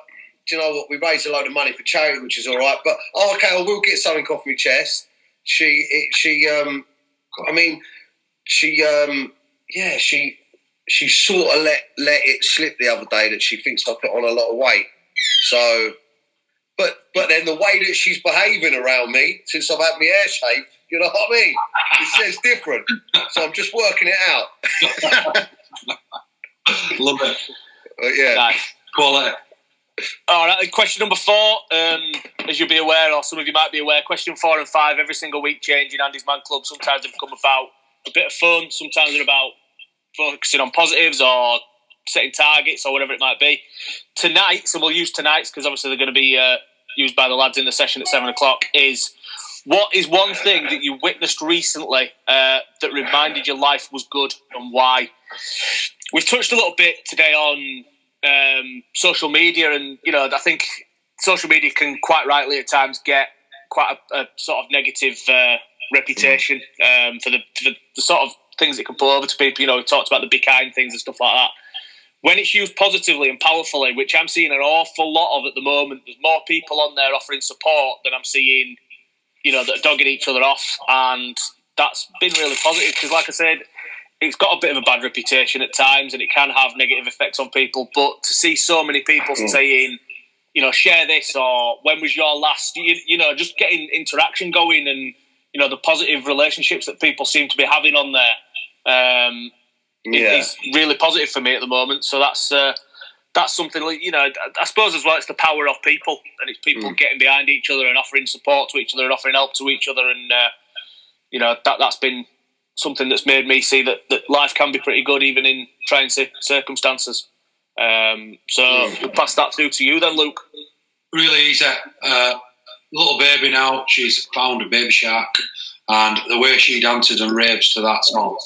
do you know what? We raised a load of money for charity, which is all right. But okay, I will get something off my chest. She sort of let it slip the other day that she thinks I put on a lot of weight. So, but then the way that she's behaving around me since I've had my hair shaved, you know what I mean? It says different. So I'm just working it out. Love it. Yeah. Nice. Quality. All right, question number 4, as you'll be aware, or some of you might be aware, question 4 and 5 every single week change in Andy's Man Club. Sometimes they become about a bit of fun, sometimes they're about focusing on positives or setting targets or whatever it might be. Tonight, so we'll use tonight's because obviously they're going to be used by the lads in the session at 7 o'clock, is what is one thing that you witnessed recently that reminded your life was good and why? We've touched a little bit today on social media, and I think social media can quite rightly at times get quite a sort of negative reputation for the sort of things it can pull over to people. We talked about the be kind things and stuff like that. When it's used positively and powerfully, which I'm seeing an awful lot of at the moment, there's more people on there offering support than I'm seeing, that are dogging each other off, and that's been really positive because, like I said, it's got a bit of a bad reputation at times and it can have negative effects on people, but to see so many people saying, share this, or when was your last, just getting interaction going and, the positive relationships that people seem to be having on there is really positive for me at the moment. So that's something, I suppose as well, it's the power of people, and it's people getting behind each other and offering support to each other and offering help to each other, and, that's been something that's made me see that life can be pretty good even in trying circumstances. So we'll pass that through to you then, Luke. Really easy. Little baby now, she's found a baby shark, and the way she dances and raves to that song,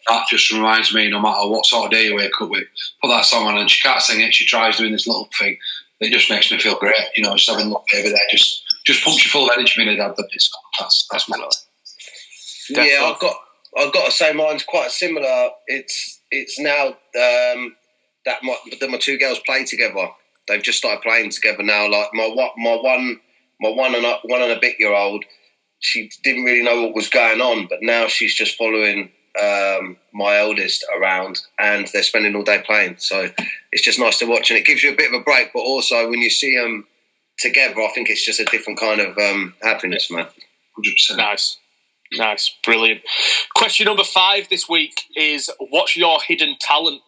that just reminds me, no matter what sort of day you wake up with, put that song on, and she can't sing it, she tries doing this little thing. It just makes me feel great, just having a little baby there, just pumps you full of energy being a dad. That's my life. Yeah, I've got to say mine's quite similar. It's now that my two girls play together. They've just started playing together now. Like my one and a bit year old, she didn't really know what was going on, but now she's just following my eldest around, and they're spending all day playing. So it's just nice to watch, and it gives you a bit of a break. But also when you see them together, I think it's just a different kind of happiness, man. 100%. Nice, brilliant. Question number 5 this week is, what's your hidden talent?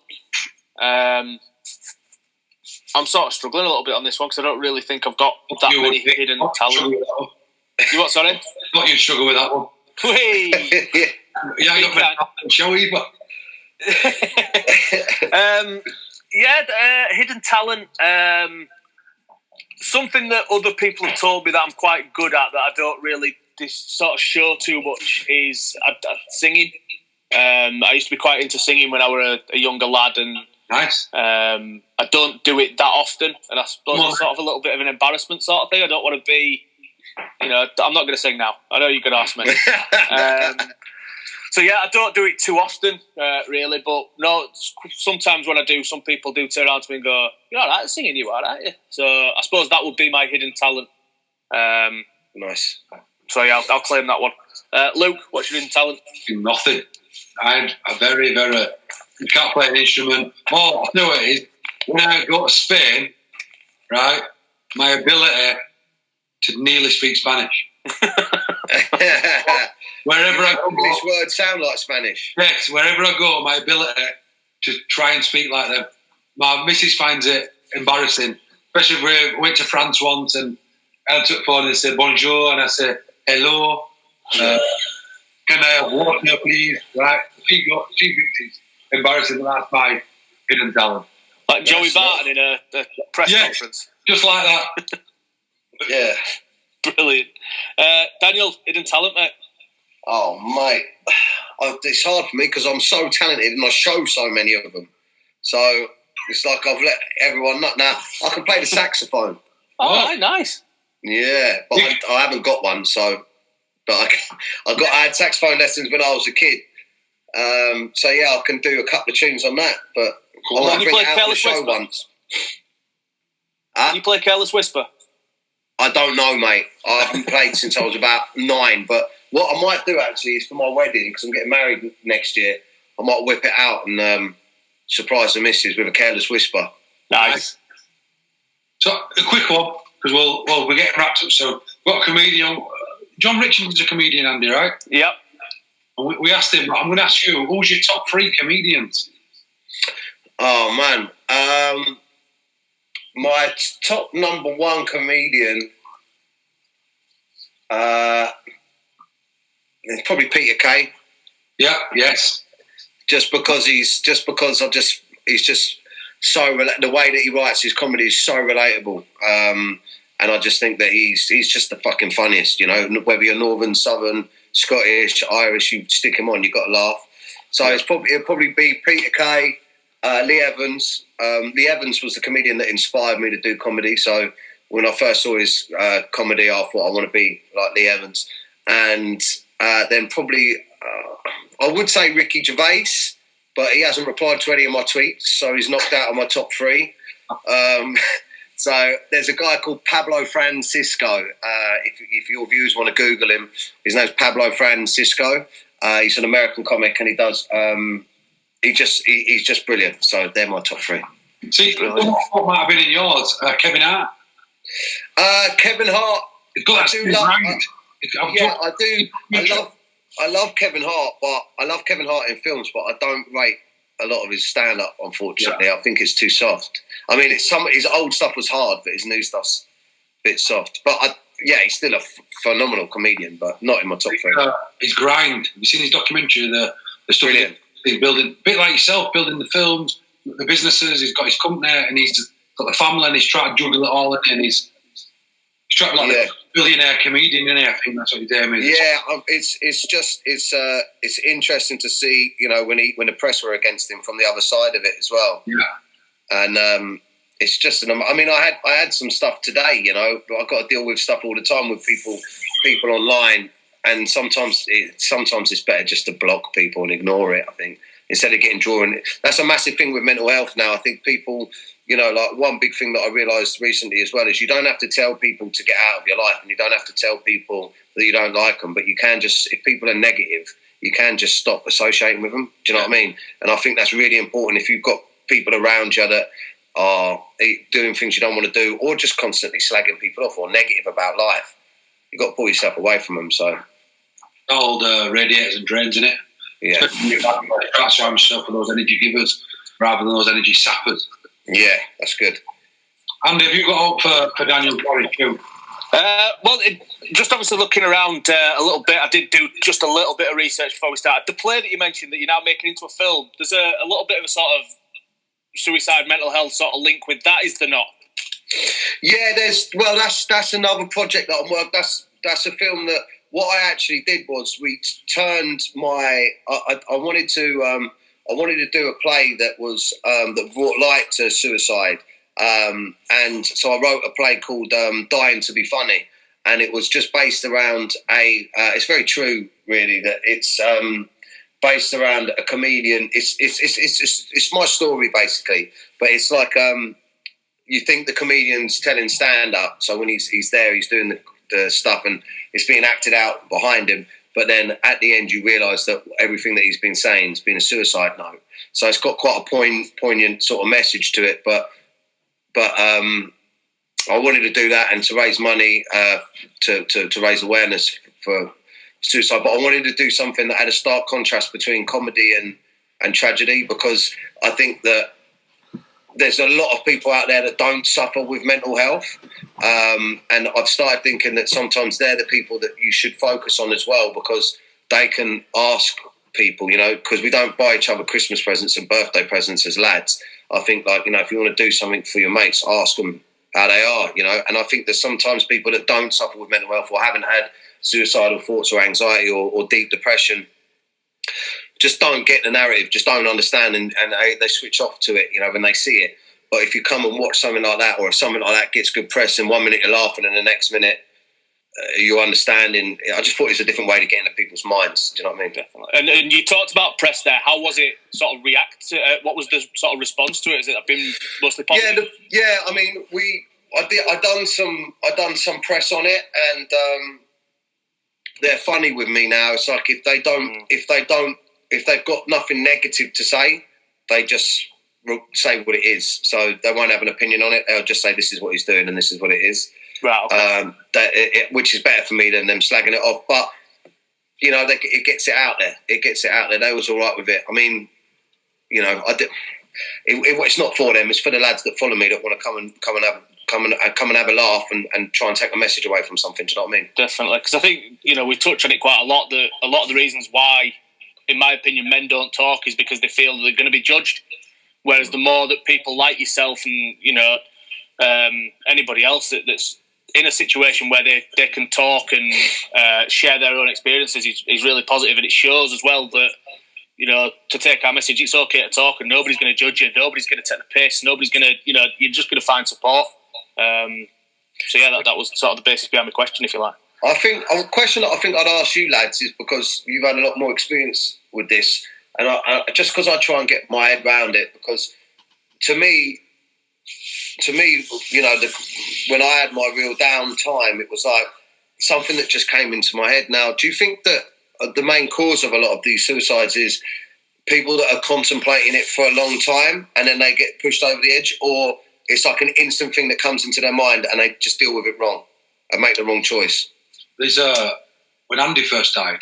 I'm sort of struggling a little bit on this one because I don't really think I've got that many hidden talent. You what, sorry? Thought you'd struggle with that one. Whee! Yeah, I got my show either. Hidden talent. Something that other people have told me that I'm quite good at that I don't really sort of show too much is singing. I used to be quite into singing when I was a younger lad, and nice. I don't do it that often, and I suppose it's sort of a little bit of an embarrassment sort of thing. I don't want to be, I'm not going to sing now. I know you're going to ask me. So yeah, I don't do it too often, really. But no, sometimes when I do, some people do turn around to me and go, "You're all right at singing, you are, aren't you?" So I suppose that would be my hidden talent. Nice. So yeah, I'll claim that one. Luke, what's your hidden talent? Nothing. I'm a very, very... You can't play an instrument. All I know is, when I go to Spain, right, my ability to nearly speak Spanish. Wherever I go... English words sound like Spanish. Yes, wherever I go, my ability to try and speak like them. My missus finds it embarrassing, especially if we went to France once and I took the phone and said bonjour, and I said hello. Can I have water, please? Right? She thinks it's embarrassing, but that's hidden talent. Like Joey Barton in a press conference. Just like that. Yeah. Brilliant. Daniel, hidden talent, mate. Oh, mate. It's hard for me because I'm so talented and I show so many of them. So it's like I've let everyone know. Now, I can play the saxophone. Oh, right, nice. Yeah, but I haven't got one, so... But I had saxophone lessons when I was a kid. So, yeah, I can do a couple of tunes on that, but I might bring it out on the show once. You play Careless Whisper? I don't know, mate. I haven't played since I was about 9, but what I might do, actually, is for my wedding, because I'm getting married next year, I might whip it out and surprise the missus with a Careless Whisper. Nice. So, a quick one, because we're getting wrapped up, so we've got a comedian... John Richardson's a comedian, Andy, right? Yep. And we asked him, I'm going to ask you, who's your top 3 comedians? Oh, man. My top number 1 comedian, it's probably Peter Kay. Yeah, yes. Just because he's just so the way that he writes his comedy is so relatable. And I just think that he's just the fucking funniest, you know. Whether you're Northern, Southern, Scottish, Irish, you stick him on, you got to laugh. So it'll probably be Peter Kay, Lee Evans. Lee Evans was the comedian that inspired me to do comedy. So when I first saw his comedy, I thought I want to be like Lee Evans. And then probably I would say Ricky Gervais, but he hasn't replied to any of my tweets, so he's knocked out of my top 3. So there's a guy called Pablo Francisco. If your viewers want to Google him, his name's Pablo Francisco. He's an American comic, and he does. He's just brilliant. So they're my top 3. See, what might have been in yours? Kevin Hart. Kevin Hart. I do love. I love Kevin Hart, but I love Kevin Hart in films, but I don't rate a lot of his stand-up, unfortunately. I think it's too soft. I mean, his old stuff was hard, but his new stuff's a bit soft. But he's still a phenomenal comedian, but not in my top 3. His grind. Have you seen his documentary? The stuff he's building, a bit like yourself, building the films, the businesses. He's got his company, and he's got the family, and he's trying to juggle it all, and he's trying to like a billionaire comedian, isn't he? I think that's what his aim is. Yeah, it's interesting to see, you know, when the press were against him from the other side of it as well. Yeah. And it's just I had some stuff today, you know, but I've got to deal with stuff all the time with people online, and sometimes it's better just to block people and ignore it, I think, instead of getting drawn. That's a massive thing with mental health now. I think people, you know, like one big thing that I realised recently as well is you don't have to tell people to get out of your life, and you don't have to tell people that you don't like them, but you can just, if people are negative, you can just stop associating with them. Do you know what I mean? And I think that's really important if you've got people around you that are doing things you don't want to do, or just constantly slagging people off or negative about life. You've got to pull yourself away from them. So all the radiators and drains in it. Yeah. Try to surround yourself with those energy givers rather than those energy sappers. Yeah, that's good. Andy, have you got hope for Daniel Porridge too? Just obviously looking around a little bit, I did do just a little bit of research before we started. The play that you mentioned that you're now making into a film, there's a little bit of a sort of suicide, mental health sort of link with that, is there not? Yeah, that's another project that I'm working. That's a film that what I actually did was we turned my. I wanted to do a play that was that brought light to suicide, and so I wrote a play called "Dying to Be Funny," and it was just based around it's very true, really, that it's based around a comedian. It's my story basically, but it's like you think the comedian's telling stand-up, so when he's there, he's doing the stuff, and it's being acted out behind him. But then at the end, you realise that everything that he's been saying has been a suicide note. So it's got quite a poignant sort of message to it. But I wanted to do that and to raise money to raise awareness for suicide. But I wanted to do something that had a stark contrast between comedy and tragedy, because I think that there's a lot of people out there that don't suffer with mental health. And I've started thinking that sometimes they're the people that you should focus on as well, because they can ask people, you know, because we don't buy each other Christmas presents and birthday presents as lads. I think, like, you know, if you want to do something for your mates, ask them how they are, you know. And I think there's sometimes people that don't suffer with mental health or haven't had suicidal thoughts or anxiety or deep depression just don't get the narrative, just don't understand, and they switch off to it, you know, when they see it. But if you come and watch something like that, or if something like that gets good press, and 1 minute you're laughing and the next minute you're understanding, I just thought it was a different way to get into people's minds. Do you know what I mean? Definitely. And you talked about press there. How was it sort of react to what was the sort of response to it? Has it been mostly positive? Yeah. I mean, I done some press on it, and they're funny with me now. It's like if they've got nothing negative to say, they just say what it is. So they won't have an opinion on it. They'll just say this is what he's doing and this is what it is. Right. Okay. Which is better for me than them slagging it off. But you know, it gets it out there. It gets it out there. They was all right with it. I mean, you know, it's not for them. It's for the lads that follow me that want to come and have a laugh and try and take a message away from something. Do you know what I mean? Definitely, because I think, you know, we touched on it quite a lot. That a lot of the reasons why, in my opinion, men don't talk is because they feel that they're going to be judged. Whereas the more that people like yourself and, you know, anybody else that's in a situation where they can talk and share their own experiences is really positive, and it shows as well that, you know, to take our message, it's okay to talk, and nobody's going to judge you, nobody's going to take the piss, nobody's going to, you know, you're just going to find support. So yeah, that was sort of the basis behind my question, if you like. I think a question that I think I'd ask you lads is, because you've had a lot more experience with this, and I just because I try and get my head around it, because to me, you know, when I had my real down time, it was like something that just came into my head. Now, do you think that the main cause of a lot of these suicides is people that are contemplating it for a long time and then they get pushed over the edge, or it's like an instant thing that comes into their mind and they just deal with it wrong and make the wrong choice? There's when Andy first died.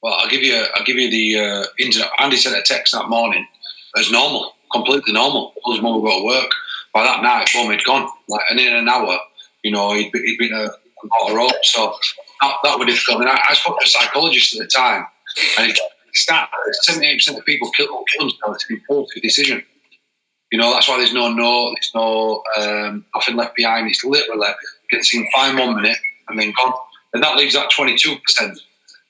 Well, I'll give you the internet. Andy sent a text that morning as normal, completely normal. His mum would go to work. By that night, boom, he'd gone. Like, and in an hour, you know, he'd been a lot of rope. So that would difficult. And I spoke to a psychologist at the time, and he started 78% of people kill themselves through impulsive decision. You know, that's why there's no nothing left behind. It's literally you can see him fine 1 minute and then gone. And that leaves that 22%,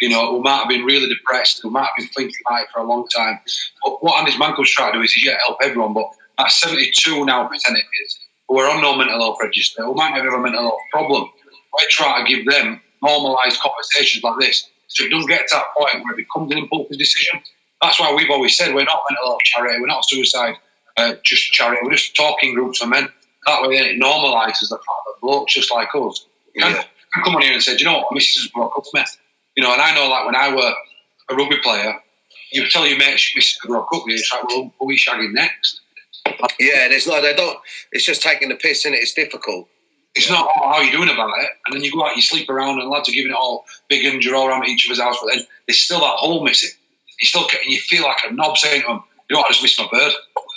you know, who might have been really depressed, who might have been thinking about it for a long time. But what ANDYSMANCLUB's trying to do is help everyone, but that's 72 now percentage who are on no mental health register, who might have a mental health problem. I try to give them normalised conversations like this, so it doesn't get to that point where it becomes an impulsive decision. That's why we've always said we're not mental health charity, we're not suicide just charity, we're just talking groups for men. That way then it normalises the fact that blokes just like us can come on here and say, do you know what, my missus has broke up with me. You know, and I know, like, when I were a rugby player, you tell your mates your missus has broke up with you, it's like, well, who are we shagging next? Yeah, it's just taking the piss in it. It's difficult. It's not how you're doing about it, and then you go out, you sleep around, and lads are giving it all big and you're all around at each other's house, but then there's still that hole missing. You feel like a knob saying to them, you know what, I just missed my bird,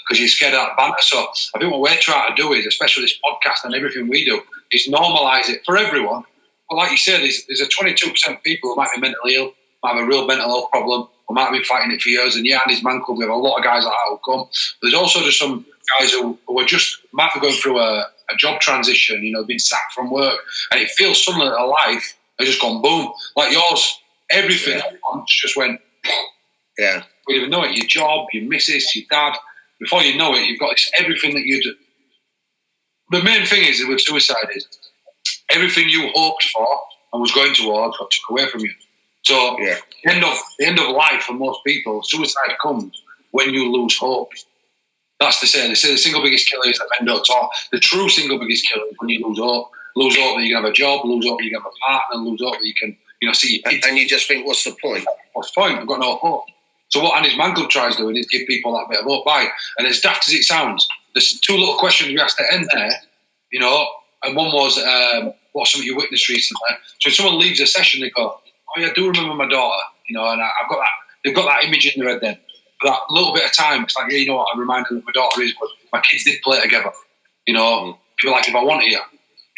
because you're scared of that banter. So I think what we're trying to do is, especially this podcast and everything we do, is normalise it for everyone. But like you said, there's a 22% of people who might be mentally ill, might have a real mental health problem, or might be fighting it for years. And yeah, ANDYSMANCLUB, we have a lot of guys like that who come. But there's also just some guys who are just might be going through a job transition, you know, being sacked from work, and it feels similar to life. They just gone boom, like yours. Everything at once just went. Yeah. You don't even know it. Your job, your missus, your dad. Before you know it, you've got everything that you do. The main thing is with suicide is everything you hoped for and was going towards got took away from you. So the end of life for most people, suicide comes when you lose hope. That's the saying. They say the single biggest killer is that men don't talk. The true single biggest killer is when you lose hope. Lose hope that you can have a job, lose hope that you can have a partner, lose hope that you can, you know, see your kids. And you just think, what's the point? What's the point? I've got no hope. So what ANDYSMANCLUB tries doing is give people that bit of hope. Why? And as daft as it sounds, there's two little questions we asked at the end there, you know, and one was, what's something you witnessed recently? So if someone leaves a session, they go, oh yeah, I do remember my daughter, you know, and I've got that, they've got that image in their head then. For that little bit of time, it's like, yeah, you know what, I reminded them that my daughter is, but my kids did play together, you know, feel like if I want here,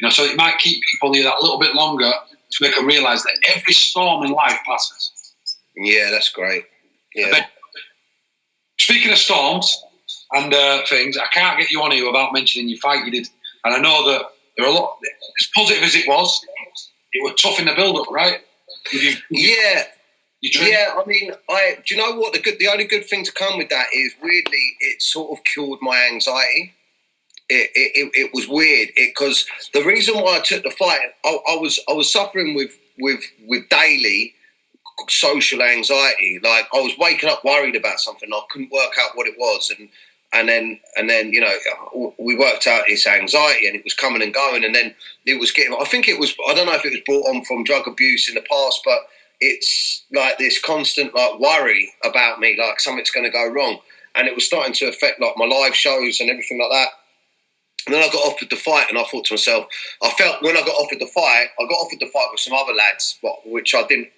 you know, so it might keep people here that little bit longer to make them realise that every storm in life passes. Yeah, that's great. Yeah. Speaking of storms and things, I can't get you on here without mentioning your fight you did. And I know that there are a lot, as positive as it was tough in the build-up, right? Yeah, I mean, do you know what? The only good thing to come with that is, weirdly, it sort of cured my anxiety. It was weird because the reason why I took the fight, I was suffering with daily social anxiety. Like, I was waking up worried about something. I couldn't work out what it was, and then you know, we worked out this anxiety, and it was coming and going, and then it was getting. I don't know if it was brought on from drug abuse in the past, but it's like this constant like worry about me, like something's going to go wrong, and it was starting to affect like my live shows and everything like that. And then I got offered the fight, and I thought to myself, I got offered the fight with some other lads, which I didn't,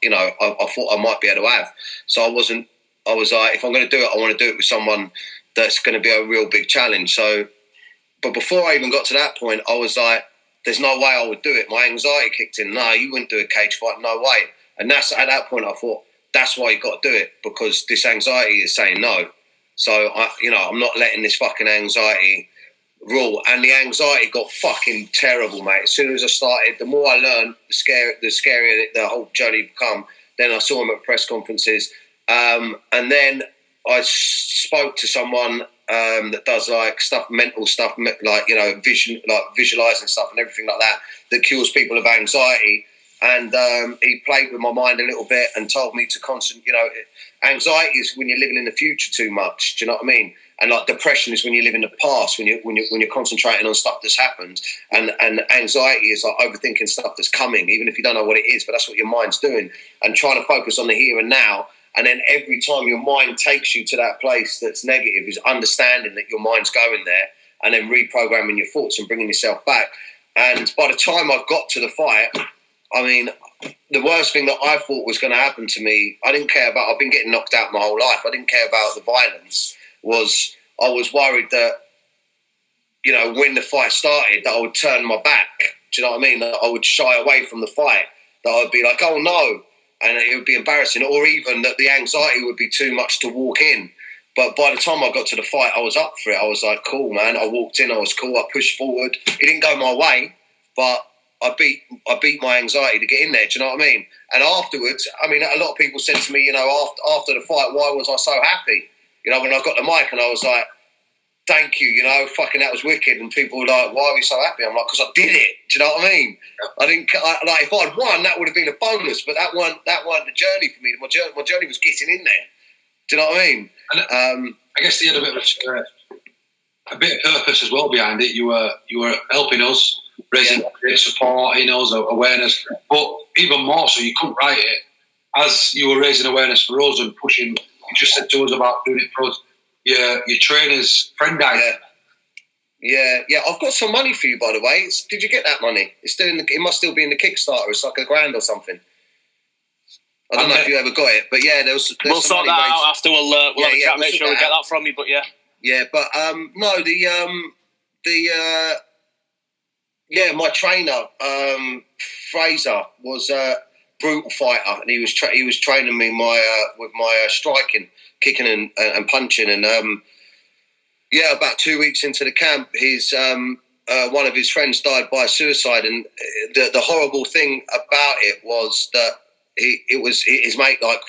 you know, I thought I might be able to have. So I was like, if I'm going to do it, I want to do it with someone that's going to be a real big challenge. So, but before I even got to that point, I was like, there's no way I would do it. My anxiety kicked in. No, you wouldn't do a cage fight. No way. And that's at that point I thought, that's why you got to do it, because this anxiety is saying no. So I'm not letting this fucking anxiety rule. And the anxiety got fucking terrible, mate. As soon as I started, the more I learned, the scarier the whole journey become. Then I saw him at press conferences, and then I spoke to someone that does like stuff, mental stuff, like, you know, visualizing stuff and everything like that cures people of anxiety. And he played with my mind a little bit and told me to concentrate. You know, anxiety is when you're living in the future too much. Do you know what I mean? And like depression is when you live in the past, when you're concentrating on stuff that's happened. And anxiety is like overthinking stuff that's coming, even if you don't know what it is. But that's what your mind's doing, and trying to focus on the here and now. And then every time your mind takes you to that place that's negative, is understanding that your mind's going there, and then reprogramming your thoughts and bringing yourself back. And by the time I got to the fight, I mean, the worst thing that I thought was going to happen to me, I didn't care about. I've been getting knocked out my whole life. I didn't care about the violence. I was worried that, you know, when the fight started, that I would turn my back. Do you know what I mean? That I would shy away from the fight. That I would be like, oh no, and it would be embarrassing, or even that the anxiety would be too much to walk in. But by the time I got to the fight, I was up for it. I was like, cool, man. I walked in. I was cool. I pushed forward. It didn't go my way, but I beat my anxiety to get in there. Do you know what I mean? And afterwards, I mean, a lot of people said to me, you know, after the fight, why was I so happy? You know, when I got the mic and I was like, thank you, you know, fucking that was wicked. And people were like, why are you so happy? I'm like, because I did it. Do you know what I mean? Like, if I'd won, that would have been a bonus. But that weren't the journey for me. My journey was getting in there. Do you know what I mean? And I guess they had a bit of purpose as well behind it. You were helping us, raising support, you know, awareness. But even more so, you couldn't write it as you were raising awareness for us and pushing. You just said to us about doing it for us. Your trainer's friend died. Yeah. I've got some money for you, by the way. Did you get that money? It must still be in the Kickstarter. It's like $1,000 or something. I don't know if you ever got it, but yeah, there's we'll sort that out after. We'll have a chat. Make sure we get that from you. But yeah. Yeah, but no, my trainer Fraser was a brutal fighter, and he was training me with my striking, kicking and punching, and about 2 weeks into the camp, his one of his friends died by suicide, and the horrible thing about it was that it was his mate, like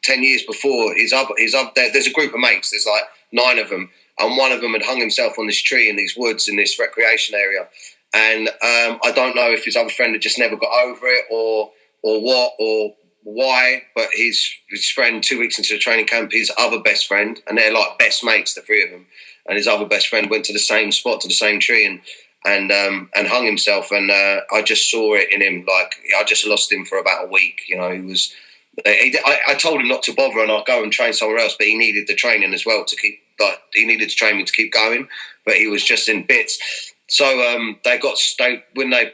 10 years before. There's a group of mates. There's like 9 of them, and one of them had hung himself on this tree in these woods in this recreation area. And I don't know if his other friend had just never got over it, or what, or why. But his friend, 2 weeks into the training camp, his other best friend, and they're like best mates, the 3 of them, and his other best friend went to the same spot, to the same tree, and hung himself. And I just saw it in him. Like, I just lost him for about a week. You know, he was. I told him not to bother, and I'll go and train somewhere else. But he needed the training as well to keep. Like, he needed to train me to keep going. But he was just in bits. So when they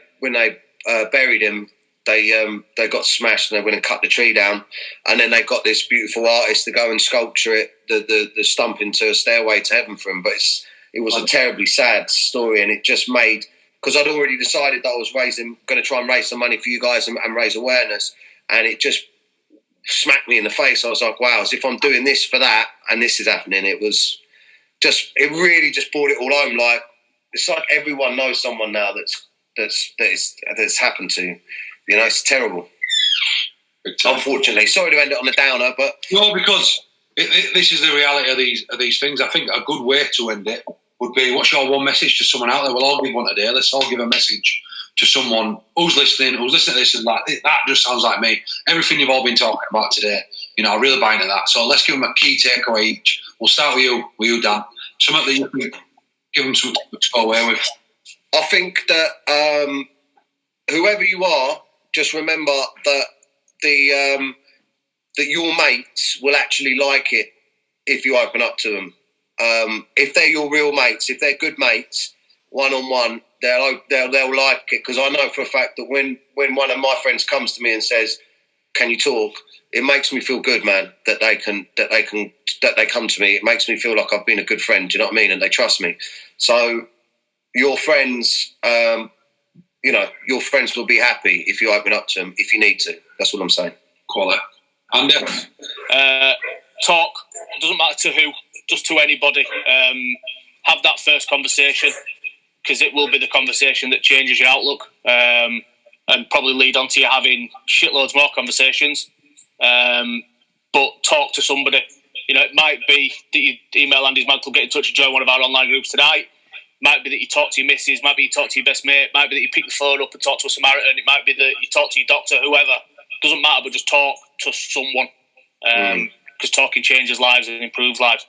buried him, they got smashed, and they went and cut the tree down, and then they got this beautiful artist to go and sculpture it, the stump into a stairway to heaven for him. But it was a terribly sad story, and it just made, because I'd already decided that I was going to try and raise some money for you guys and raise awareness, and it just smacked me in the face. I was like, wow, as if I'm doing this for that, and this is happening. It really just brought it all home. Like, it's like everyone knows someone now that's happened to. You know, it's terrible. Unfortunately, sorry to end it on a downer, but no, because this is the reality of these things. I think a good way to end it would be, what's your one message to someone out there? We'll all give one today. Let's all give a message to someone who's listening to this and like, that just sounds like me. Everything you've all been talking about today, you know, I really buy into that. So let's give them a key takeaway each. We'll start with you, Dan. Something that you can give them something to go away with. I think that whoever you are, just remember that that your mates will actually like it if you open up to them. If they're your real mates, if they're good mates, one-on-one, they'll like it. Because I know for a fact that when one of my friends comes to me and says, "Can you talk?" it makes me feel good, man. That they come to me. It makes me feel like I've been a good friend. Do you know what I mean? And they trust me. So your friends, your friends will be happy if you open up to them. If you need to, that's what I'm saying. Quality. And talk. It doesn't matter to who, just to anybody. Have that first conversation, because it will be the conversation that changes your outlook, and probably lead on to you having shitloads more conversations. But talk to somebody. You know, it might be that you email ANDYSMANCLUB, get in touch and join one of our online groups tonight. Might be that you talk to your missus. Might be you talk to your best mate. Might be that you pick the phone up and talk to a Samaritan. It might be that you talk to your doctor, whoever. Doesn't matter, but just talk to someone. Because talking changes lives and improves lives.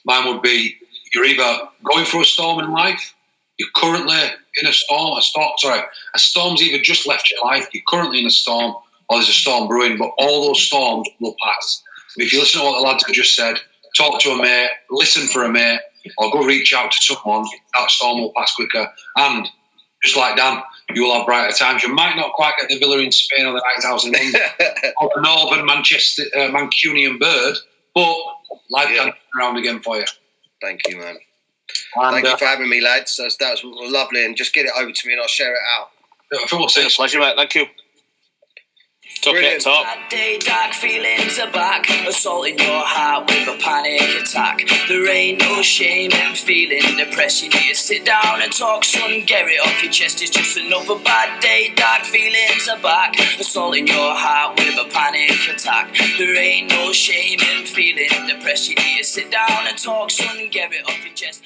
Mine would be, you're either going through a storm in life, you're currently in a storm, a storm's either just left your life, you're currently in a storm, or there's a storm brewing, but all those storms will pass. If you listen to what the lads have just said, talk to a mate, listen for a mate, or go reach out to someone, that storm will pass quicker. And just like Dan, you will have brighter times. You might not quite get the villa in Spain or the night house in London or the northern Mancunian bird, but life can come around again for you. Thank you, man. And, thank you for having me, lads. That was lovely. And just get it over to me and I'll share it out. It's a pleasure, mate. Thank you. Brilliant talk. Bad day, dark feelings are back, assaulting your heart with a panic attack. There ain't no shame in feeling depressed. You need to sit down and talk, son, get it off your chest. It's just another bad day, dark feelings are back, assaulting your heart with a panic attack. There ain't no shame in feeling depressed. You need to sit down and talk, son, get it off your chest.